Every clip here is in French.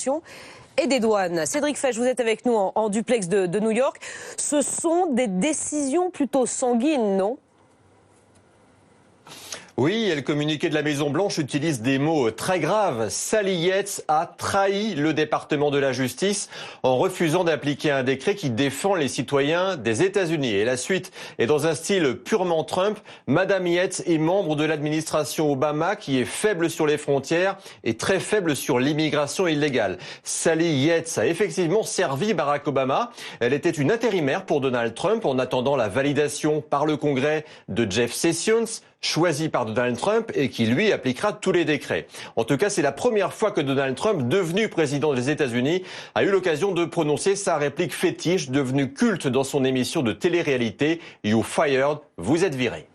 l'immigration et des douanes. Cédric Fesch, vous êtes avec nous en duplex de New York. Ce sont des décisions plutôt sanguines, non ? Oui, et le communiqué de la Maison-Blanche utilise des mots très graves. Sally Yates a trahi le département de la justice en refusant d'appliquer un décret qui défend les citoyens des États-Unis. Et la suite est dans un style purement Trump. Madame Yates est membre de l'administration Obama qui est faible sur les frontières et très faible sur l'immigration illégale. Sally Yates a effectivement servi Barack Obama. Elle était une intérimaire pour Donald Trump en attendant la validation par le Congrès de Jeff Sessions, choisi par Donald Trump et qui, lui, appliquera tous les décrets. En tout cas, c'est la première fois que Donald Trump, devenu président des États-Unis, a eu l'occasion de prononcer sa réplique fétiche, devenue culte dans son émission de télé-réalité « You fired », vous êtes viré.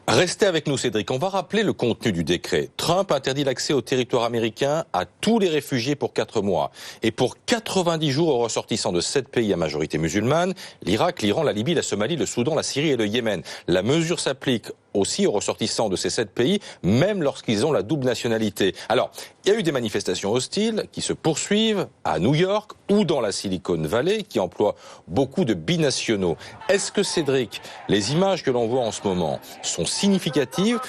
Restez avec nous, Cédric. On va rappeler le contenu du décret. Trump interdit l'accès au territoire américain à tous les réfugiés pour 4 mois. Et pour 90 jours aux ressortissants de 7 pays à majorité musulmane, l'Irak, l'Iran, la Libye, la Somalie, le Soudan, la Syrie et le Yémen. La mesure s'applique aussi aux ressortissants de ces 7 pays, même lorsqu'ils ont la double nationalité. Alors, il y a eu des manifestations hostiles qui se poursuivent à New York ou dans la Silicon Valley, qui emploient beaucoup de binationaux. Est-ce que, Cédric, les images que l'on voit en ce moment sont significatives?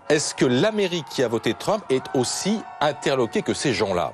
Est-ce que l'Amérique qui a voté Trump est aussi interloquée que ces gens-là?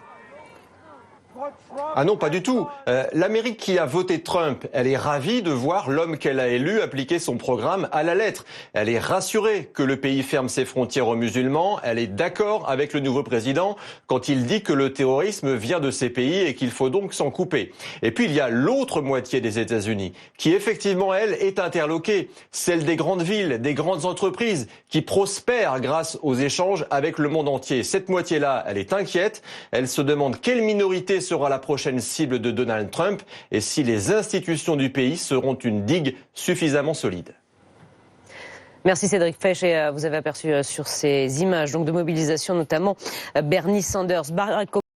Ah non, pas du tout. L'Amérique qui a voté Trump, elle est ravie de voir l'homme qu'elle a élu appliquer son programme à la lettre. Elle est rassurée que le pays ferme ses frontières aux musulmans. Elle est d'accord avec le nouveau président quand il dit que le terrorisme vient de ces pays et qu'il faut donc s'en couper. Et puis il y a l'autre moitié des États-Unis qui effectivement, elle, est interloquée. Celle des grandes villes, des grandes entreprises qui prospèrent grâce aux échanges avec le monde entier. Cette moitié-là, elle est inquiète. Elle se demande quelle minorité sera la prochaine cible de Donald Trump et si les institutions du pays seront une digue suffisamment solide. Merci Cédric Fesch, et vous avez aperçu sur ces images donc de mobilisation notamment Bernie Sanders.